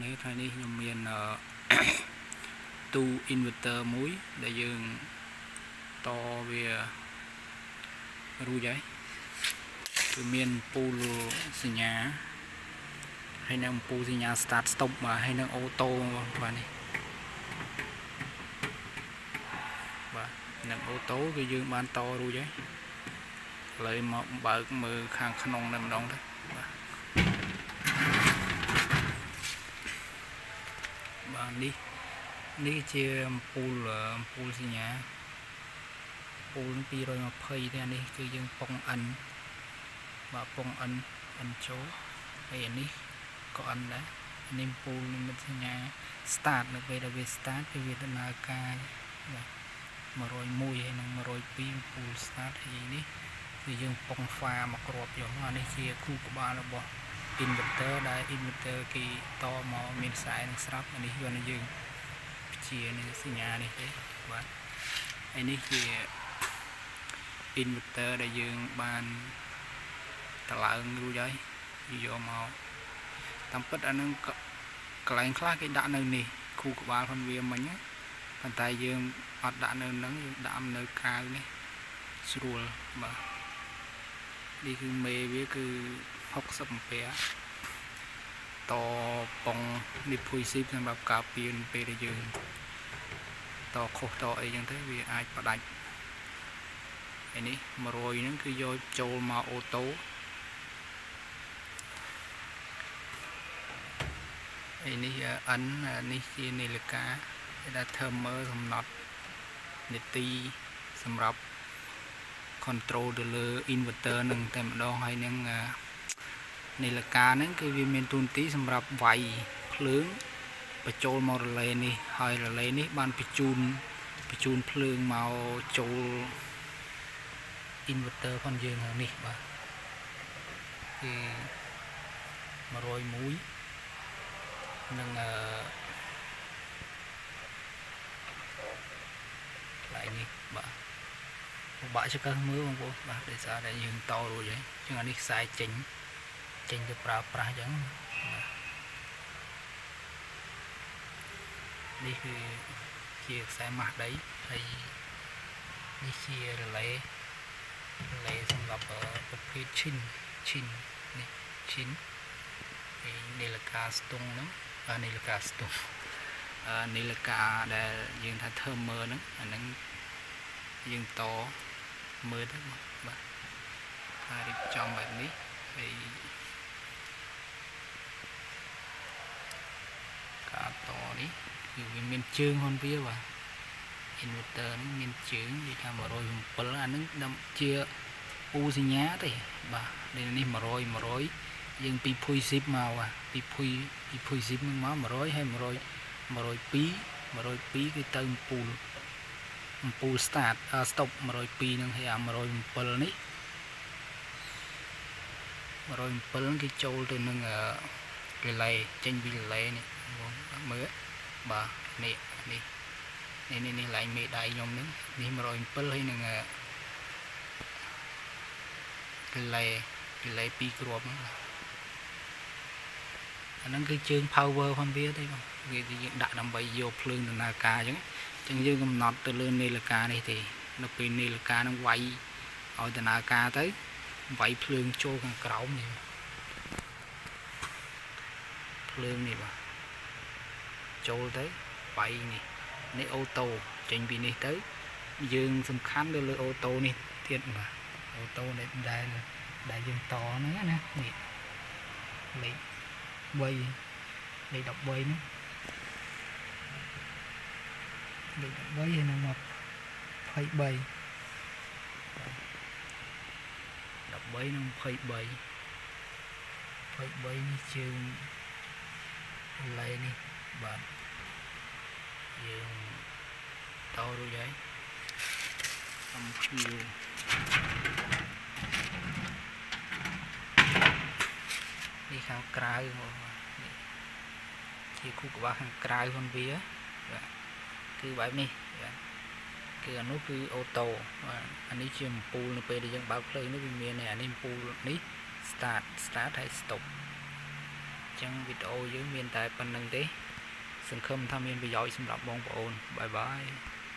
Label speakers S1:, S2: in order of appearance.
S1: នេះថ្ងៃនេះខ្ញុំមានទូ inverter មួយដែលយើងតវារួចហើយគឺមានពូលសញ្ញាហើយនឹងពូលសញ្ញា start stop បាទហើយនឹងអូតូបាទនេះបាទនឹងអូតូគឺយើងបានតរួចហើយឥឡូវមកបើកមើលខាងក្នុងតែម្ដងទៅបាទនេះជាអំពូលសញ្ញាពូល220ទេអានេះគឺយើងពង N បាទពង N ចូលហើយអានេះក៏ N ដែរនេះពូលនិមិត្តសញ្ញា start នៅពេលដែលវា start គឺវាដំណើរការបាទ101ហើយនឹង102ពូល start ហើយនេះគឺយើងពង ហ្វាមកគ្រាប់យកអានេះជាគូក្បាលរបស់ inverter ដែល inverter គេតមកមានខ្សែនឹងស្រាប់អានេះយកនៅយើងជានេះសញ្ញានេះទេបាទហើយនេះជា inverter ដែលយើងបានតឡើងរួចហើយយកមកតាមពិតអានឹងកន្លែងខ្លះគេដាក់នៅនេះគូក្បាលផងវាមិញប៉ុន្តែយើងអត់ដាក់នៅហ្នឹងយើងដាក់នៅក្រៅនេះស្រួលបាទនេះគឺមេវាគឺ60 អាំពែតប៉ុងនេះភុយស៊ីបសម្រាប់ការពារពេលដែលយើងតខុសតអីចឹងទៅវាអាចផ្ដាច់ហើយនេះ100ហ្នឹងគឺយកចូលមកអូតូហើយនេះ N នេះជានាឡិកាដែល timer កំណត់នាទីសម្រាប់ control ទៅលើ inverter នឹងតែម្ដងហើយនឹងនាឡិកាហ្នឹងគឺវាមានទូនាទីសម្រាប់វាយភ្លើងបញ្ចូលមករ៉ូឡេនេះហើយរ៉ូឡេនេះបានបញ្ជូនភ្លើងមកចូល inverter ផងយើងនេះបាទគឺ101នឹងកន្លែងនេះបាទពិបាកចកមើលបងប្អូនបាទដោយសារតែយើងតរួចហើយជាងអានេះខ្សែចេញទៅប្រើប្រាស់អញ្ចឹងបាទនេះគឺជាខ្សែម៉ាស់ដីហើយនេះជារ៉ូឡេសម្រាប់ប្រភេទឈិននេះឈិនហើយនាឡិកាស្ទង់ហ្នឹងនាឡិកាស្ទង់នាឡិកាដែលយើងថា timer ហ្នឹងអាហ្នឹងយើងតមើលទៅបាទហើយរៀបចំបែបនេះហើយការតនេះគឺវាមានជើងហ្នឹងវាបាទ inverter ហ្នឹងមានជើងនិយាយថា107អាហ្នឹងជាពូសញ្ញាទេបាទនេះ100យើងពីភុយស៊ីបមកពីភុយស៊ីបនឹងមក100ហើយ102គឺទៅអំពូល start stop 102នឹងហើយអា107នេះ107គេចូលទៅនឹងrelay ចេញពី relay នេះមើលបាទនេះឡើងមេដៃខ្ញុំនេះ107ហើយនឹង relay 2គ្រាប់ហ្នឹងអាហ្នឹងគឺជើង power ផងវាទេបងវាយើងដាក់ដើម្បីយកភ្លើងដំណើរការអញ្ចឹងយើងកំណត់ទៅលើនាឡិកានេះទេនៅពេលនាឡិកានឹងវាយឲ្យដំណើរការទៅវាយភ្លើងចូលខាងក្រោមនេះភ្លើងនេះបាទចូលទៅវាយនេះអូតូចេញពីនេះទៅយើងសំខាន់ទៅលើអូតូនេះទៀតបាទអូតូដែលយើងតហ្នឹងណានេះលេខ 13ហ្នឹងលេខ 13ហើយនឹង23 13និង23នេះជើងលេនេះបាទយើងតរួចហើយអំពីនេះខាងក្រៅមកនេះជាគូក្បាលខាងក្រៅផងវាបាទគឺបែបនេះបាទគឺអានោះគឺអូតូបាទអានេះជាអំពូលនៅពេលដែលយើងបើកភ្លើងនេះវាមានអានេះអំពូលនេះ start ហើយ stop អ ចឹងវីដេអូយើងមានតែប៉ុណ្្នឹងទេសង្ឃឹមថាមានប្រយោជន៍សម្រាប់បងប្អូនបាយបាយ